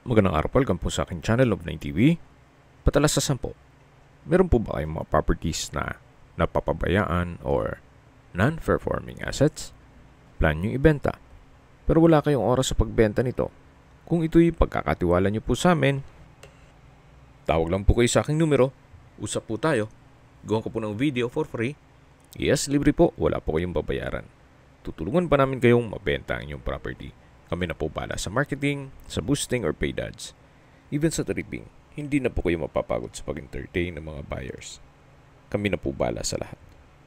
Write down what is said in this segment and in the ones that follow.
Magandang araw po, welcome po sa aking channel of 9TV. Patalas sa 10. Meron po ba kayong mga properties na napapabayaan or non-performing assets? Plan nyo ibenta, pero wala kayong oras sa pagbenta nito. Kung ito'y pagkakatiwala nyo po sa amin, tawag lang po kayo sa aking numero, usap po tayo, gawan ko po ng video for free. Yes, libre po, wala po kayong babayaran. Tutulungan pa namin kayong mabenta ang inyong property. Kami na po bala sa marketing, sa boosting or paid ads. Even sa tripping, hindi na po kayo mapapagod sa pag-entertain ng mga buyers. Kami na po bala sa lahat.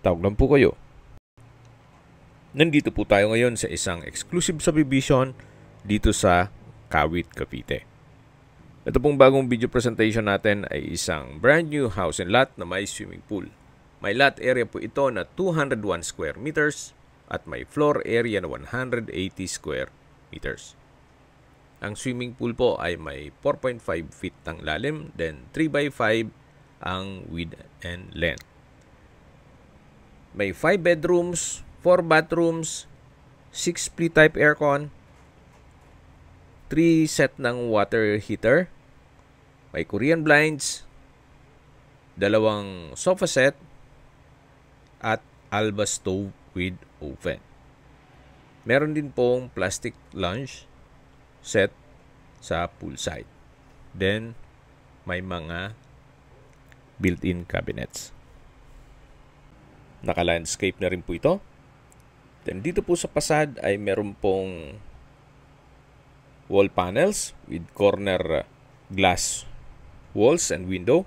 Tawag lang po kayo. Nandito po tayo ngayon sa isang exclusive subdivision dito sa Kawit, Cavite. Ito pong bagong video presentation natin ay isang brand new house and lot na may swimming pool. May lot area po ito na 201 square meters at may floor area na 180 square meters. Ang swimming pool po ay may 4.5 feet ang lalim, then 3x5 ang width and length. May 5 bedrooms, 4 bathrooms, 6 split type aircon, 3 set ng water heater, may Korean blinds, 2 sofa set, at Alba stove with oven. Meron din pong plastic lounge set sa poolside. Then, may mga built-in cabinets. Naka-landscape na rin po ito. Then, dito po sa fasad ay meron pong wall panels with corner glass walls and window.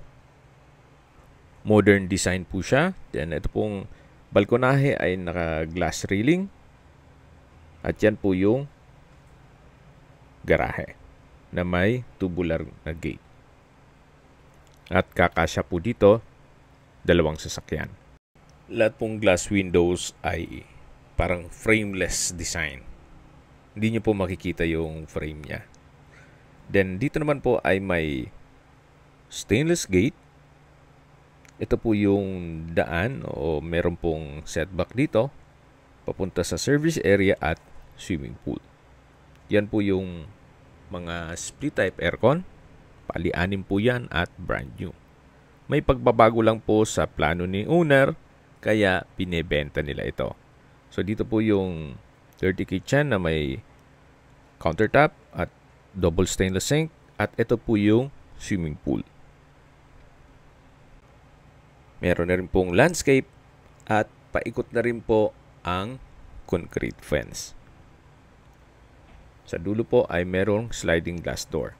Modern design po siya. Then, ito pong balkonahe ay naka-glass railing. At yan po yung garahe na may tubular na gate. At kakasya po dito 2 sasakyan. Lahat pong glass windows ay parang frameless design. Hindi nyo po makikita yung frame niya. Then dito naman po ay may stainless gate. Ito po yung daan o meron pong setback dito papunta sa service area at swimming pool. Yan po yung mga split type aircon. Pali-anim po yan at brand new. May pagbabago lang po sa plano ni owner kaya pinebenta nila ito. So dito po yung dirty kitchen na may countertop at double stainless sink at ito po yung swimming pool. Meron na rin pong landscape at paikot na rin po ang concrete fence. Sa dulo po ay merong sliding glass door.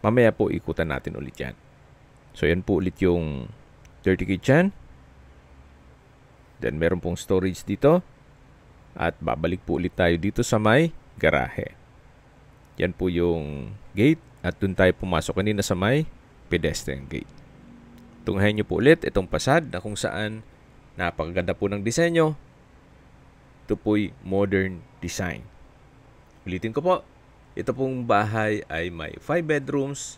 Mamaya po ikutan natin ulit yan. So yan po ulit yung dirty kitchen. Then meron pong storage dito. At babalik po ulit tayo dito sa may garahe. Yan po yung gate. At dun tayo pumasok kanina sa may pedestrian gate. Tunghayin nyo po ulit itong pasad na kung saan napakaganda po ng disenyo. Ito po'y modern design. Ulitin ko po, ito pong bahay ay may 5 bedrooms,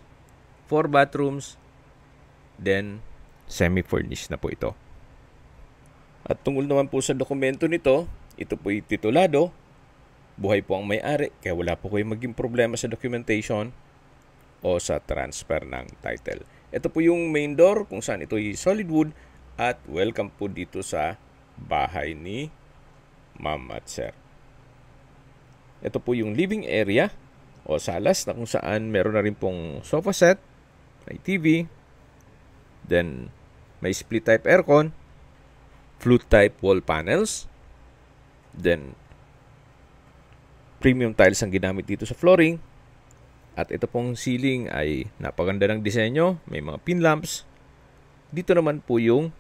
4 bathrooms, then semi-furnished na po ito. At tungkol naman po sa dokumento nito, ito po'y titulado, buhay po ang may-ari, kaya wala po kayong maging problema sa documentation o sa transfer ng title. Ito po yung main door kung saan ito'y solid wood at welcome po dito sa bahay ni Ma'am at Sir. Ito po yung living area o salas na kung saan meron na rin pong sofa set, may TV, then may split type aircon, flute type wall panels, then premium tiles ang ginamit dito sa flooring, at ito pong ceiling ay napaganda ng disenyo, may mga pin lamps. Dito naman po yung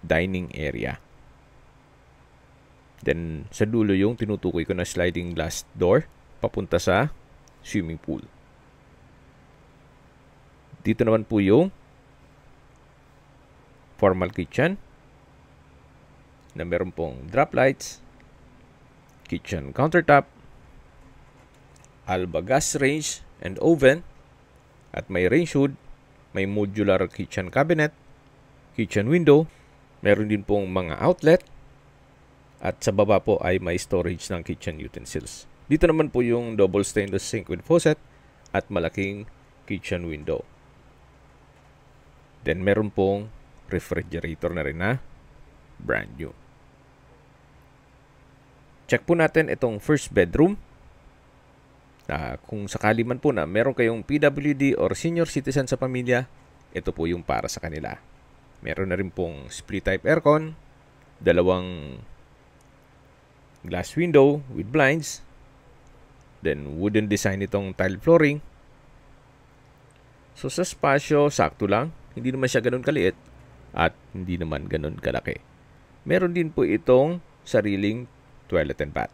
dining area. Then, sa dulo yung tinutukoy ko na sliding glass door papunta sa swimming pool. Dito naman po yung formal kitchen na meron pong drop lights, kitchen countertop, Alba gas range and oven, at may range hood, may modular kitchen cabinet, kitchen window, meron din pong mga outlet, at sa baba po ay may storage ng kitchen utensils. Dito naman po yung double stainless sink with faucet at malaking kitchen window. Then meron pong refrigerator na rin na brand new. Check po natin itong first bedroom. Kung sakali man po na meron kayong PWD or senior citizen sa pamilya, ito po yung para sa kanila. Meron na rin pong split type aircon, dalawang glass window with blinds, then wooden design itong tile flooring. So sa spasyo, sakto lang. Hindi naman siya ganun kaliit at hindi naman ganun kalaki. Meron din po itong sariling toilet and bath.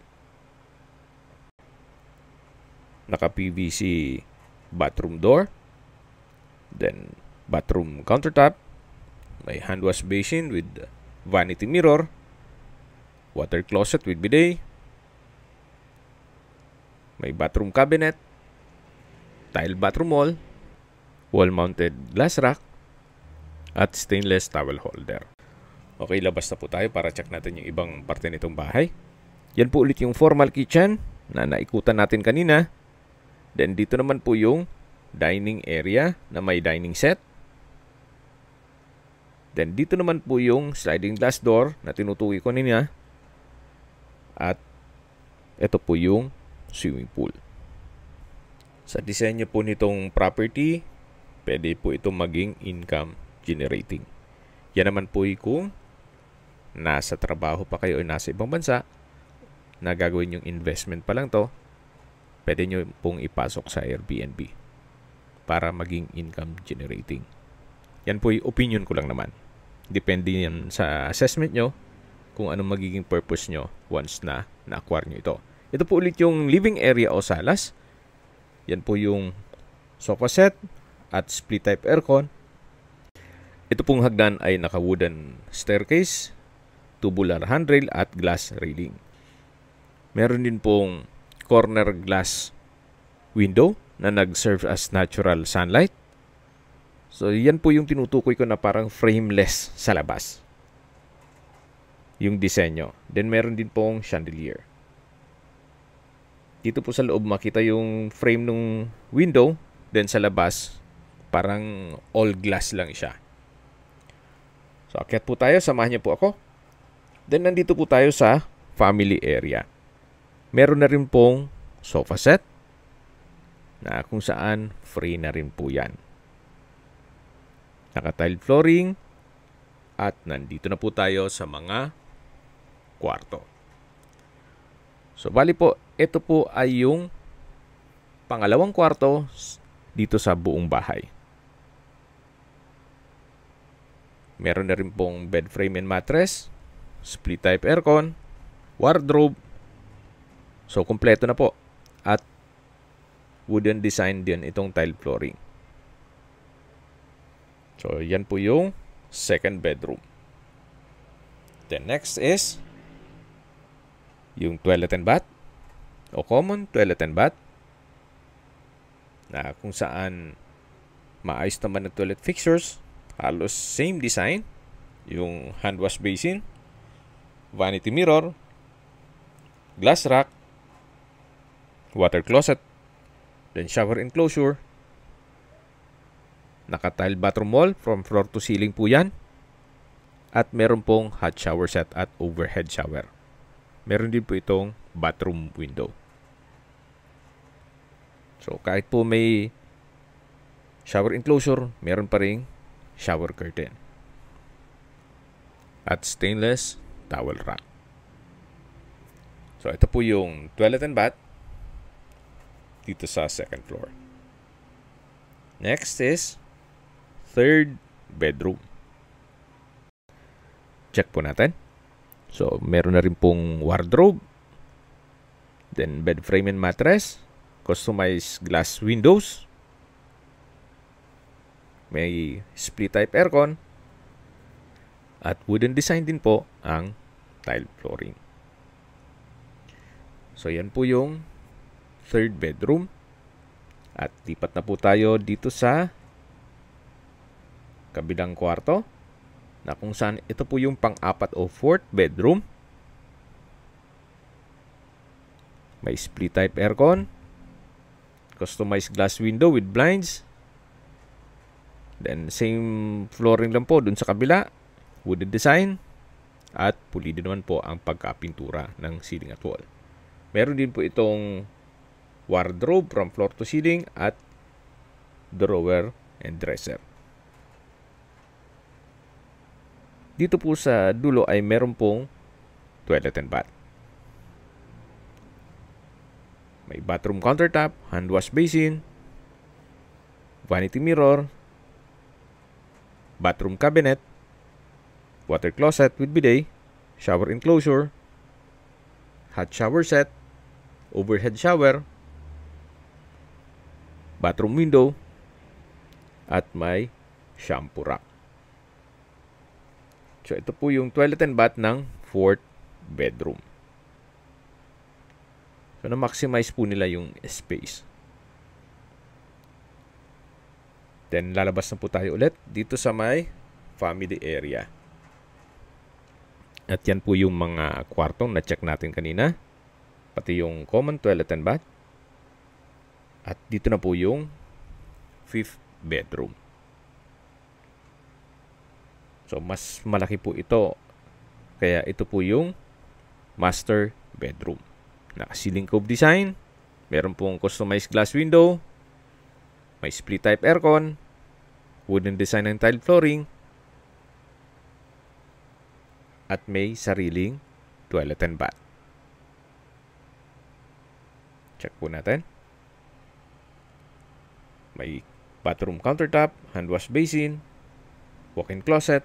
Naka-PVC bathroom door. Then, bathroom countertop. May hand wash basin with vanity mirror. Water closet with bidet. May bathroom cabinet. Tile bathroom wall. Wall-mounted glass rack. At stainless towel holder. Okay, labas na po tayo para check natin yung ibang parte nitong bahay. Yan po ulit yung formal kitchen na naikutan natin kanina. Then dito naman po yung dining area na may dining set. Then dito naman po yung sliding glass door na tinutukoy ko kanina. At ito po yung swimming pool. Sa disenyo po nitong property, pwede po itong maging income generating. Yan naman po kung nasa trabaho pa kayo o nasa ibang bansa na gagawin yung investment pa lang to, pwede nyo pong ipasok sa Airbnb para maging income generating. Yan po yung opinion ko lang naman. Depende yan sa assessment nyo kung anong magiging purpose nyo once na na-acquire nyo ito. Ito po ulit yung living area o salas. Yan po yung sofa set at split type aircon. Ito pong hagdan ay naka-wooden staircase, tubular handrail at glass railing. Meron din pong corner glass window na nag-serve as natural sunlight. So, yan po yung tinutukoy ko na parang frameless sa labas. Yung disenyo. Then, meron din pong chandelier. Dito po sa loob makita yung frame ng window. Then, sa labas, parang all glass lang siya. So, akyat po tayo. Samahan niyo po ako. Then, nandito po tayo sa family area. Meron na rin pong sofa set na kung saan free na rin po yan. Naka-tile flooring at nandito na po tayo sa mga kwarto. So, bali po, ito po ay yung pangalawang kwarto dito sa buong bahay. Meron na rin pong bed frame and mattress, split type aircon, wardrobe. So, kompleto na po. At wooden design din itong tile flooring. So, yan po yung second bedroom. Then, next is yung toilet and bath o common toilet and bath na kung saan maayos naman ng toilet fixtures. Halos same design. Yung hand wash basin, vanity mirror, glass rack, water closet, then shower enclosure, naka-tile bathroom wall from floor to ceiling po yan, at meron pong hot shower set at overhead shower. Meron din po itong bathroom window. So kahit po may shower enclosure, meron pa ring shower curtain at stainless towel rack. So ito po yung toilet and bath dito sa second floor. Next is third bedroom. Check po natin. So, meron na rin pong wardrobe. Then, bed frame and mattress. Customized glass windows. May split type aircon. At wooden design din po ang tile flooring. So, yan po yung third bedroom. At lipat na po tayo dito sa kabilang kwarto na kung saan ito po yung pang-apat o fourth bedroom. May split type aircon. Customized glass window with blinds. Then same flooring lang po dun sa kabila. Wooden design. At pulido naman po ang pagkapintura ng ceiling at wall. Meron din po itong wardrobe from floor to ceiling at drawer and dresser. Dito po sa dulo ay meron pong toilet and bath. May bathroom countertop, hand wash basin, vanity mirror, bathroom cabinet, water closet with bidet, shower enclosure, hot shower set, overhead shower, bathroom window, at may shampoo rack. So ito po yung toilet and bath ng 4th bedroom. So na-maximize po nila yung space. Then lalabas na po tayo ulit dito sa may family area. At yan po yung mga kwartong na-check natin kanina. Pati yung common toilet and bath. At dito na po yung 5th bedroom. So mas malaki po ito. Kaya ito po yung master bedroom. Naka-ceiling cove design. Meron pong customized glass window. May split type aircon. Wooden design ng tile flooring. At may sariling toilet and bath. Check po natin. May bathroom countertop, hand wash basin, walk-in closet,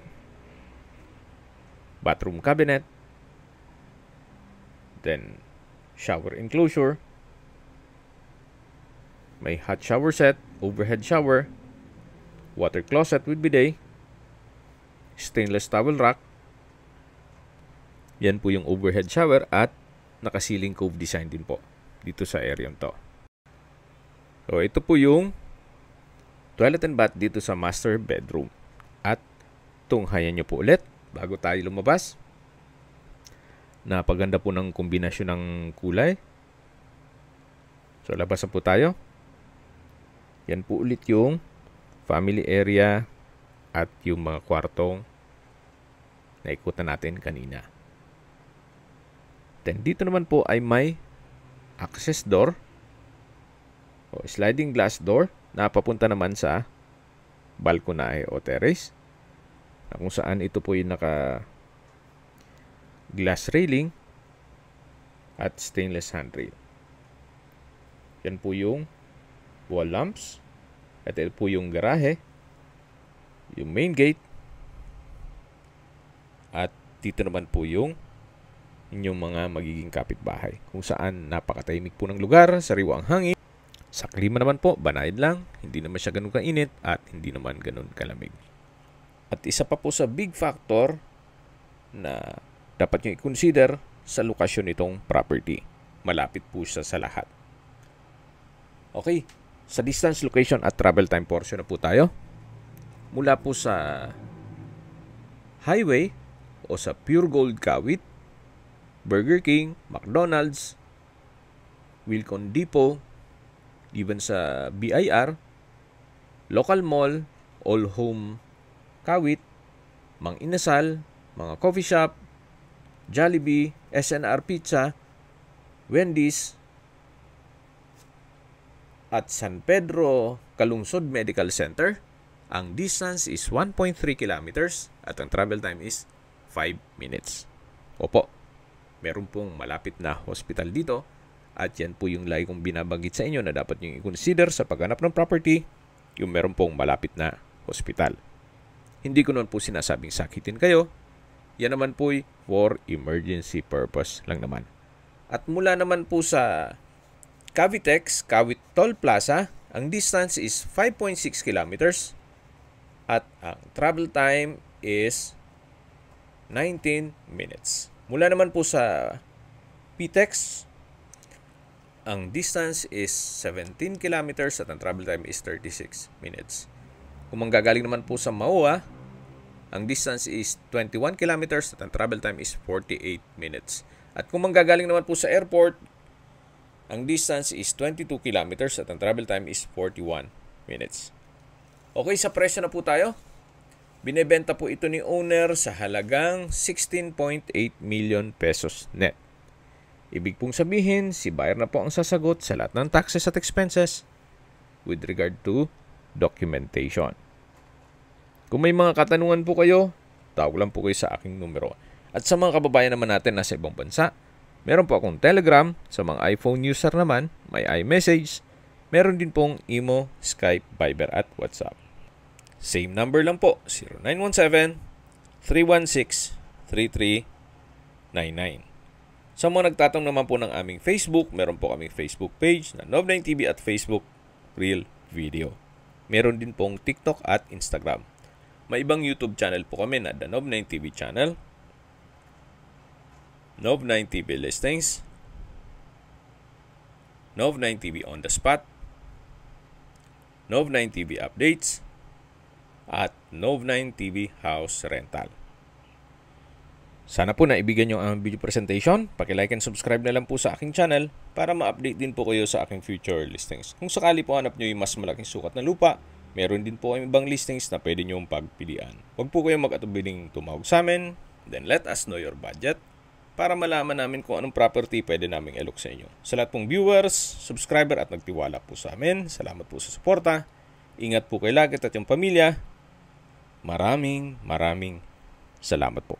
bathroom cabinet, then shower enclosure, may hot shower set, overhead shower, water closet with bidet, stainless towel rack. Yan po yung overhead shower at naka-ceiling cove design din po dito sa area to. So ito po yung toilet and bath dito sa master bedroom. At tunghayan nyo po ulit bago tayo lumabas. Napaganda po ng kombinasyon ng kulay. So labasan po tayo. Yan po ulit yung family area at yung mga kwartong naikutan natin kanina. Then dito naman po ay may access door o sliding glass door na papunta naman sa balkonahe o terrace, na kung saan ito po yung naka glass railing at stainless handrail. Yan po yung wall lamps at ito po yung garahe, yung main gate, at dito naman po yung inyong mga magiging kapitbahay, kung saan napakatahimik po ng lugar, sariwa ang hangin. Sa klima naman po, banayad lang, hindi naman siya ganun kainit at hindi naman ganun kalamig. At isa pa po sa big factor na dapat nyo i-consider sa lokasyon nitong property. Malapit po siya sa lahat. Okay, sa distance, location at travel time portion na po tayo. Mula po sa highway o sa Pure Gold Kawit, Burger King, McDonald's, Wilcon Depot, even sa BIR, local mall, All Home Kawit, Mang Inasal, mga coffee shop, Jollibee, SNR Pizza, Wendy's, at San Pedro Calungsod Medical Center, ang distance is 1.3 kilometers at ang travel time is 5 minutes. Opo, meron pong malapit na hospital dito at yan po yung lagi kong binabanggit sa inyo na dapat nyo i-consider sa paghanap ng property, yung meron pong malapit na hospital. Hindi ko naman po sinasabing sakitin kayo. Yan naman po for emergency purpose lang naman. At mula naman po sa Cavitex, Kawit Toll Plaza, ang distance is 5.6 kilometers at ang travel time is 19 minutes. Mula naman po sa PTEX, ang distance is 17 kilometers at ang travel time is 36 minutes. Kung manggagaling naman po sa MAUA, ang distance is 21 kilometers at ang travel time is 48 minutes. At kung manggagaling naman po sa airport, Ang distance is 22 kilometers at ang travel time is 41 minutes. Okay, sa presyo na po tayo. Binebenta po ito ni owner sa halagang 16.8 million pesos net. Ibig pong sabihin, si buyer na po ang sasagot sa lahat ng taxes at expenses with regard to documentation. Kung may mga katanungan po kayo, tawag lang po kayo sa aking numero. At sa mga kababayan naman natin nasa ibang bansa, meron po akong Telegram. Sa mga iPhone user naman, may iMessage. Meron din pong Imo, Skype, Viber at WhatsApp. Same number lang po, 0917-316-3399. Sa mga nagtatanong naman po ng aming Facebook, meron po kaming Facebook page na Nov9TV at Facebook Real Video. Meron din pong TikTok at Instagram. May ibang YouTube channel po kami na The Nov9TV channel, Nov9TV Listings, Nov9TV On The Spot, Nov9TV Updates, at Nov9TV House Rental. Sana po naibigan nyo ang video presentation. Paki-like and subscribe na lang po sa aking channel para ma-update din po kayo sa aking future listings. Kung sakali po hanap nyo yung mas malaking sukat na lupa, meron din po kayong ibang listings na pwede nyo pagpilian. Huwag po kayong mag-atubiling tumawag sa amin, then let us know your budget para malaman namin kung anong property pwede naming ilok sa inyo. Sa lahat pong viewers, subscriber at nagtiwala po sa amin, salamat po sa suporta. Ingat po kayo lagi at yung pamilya. Maraming salamat po.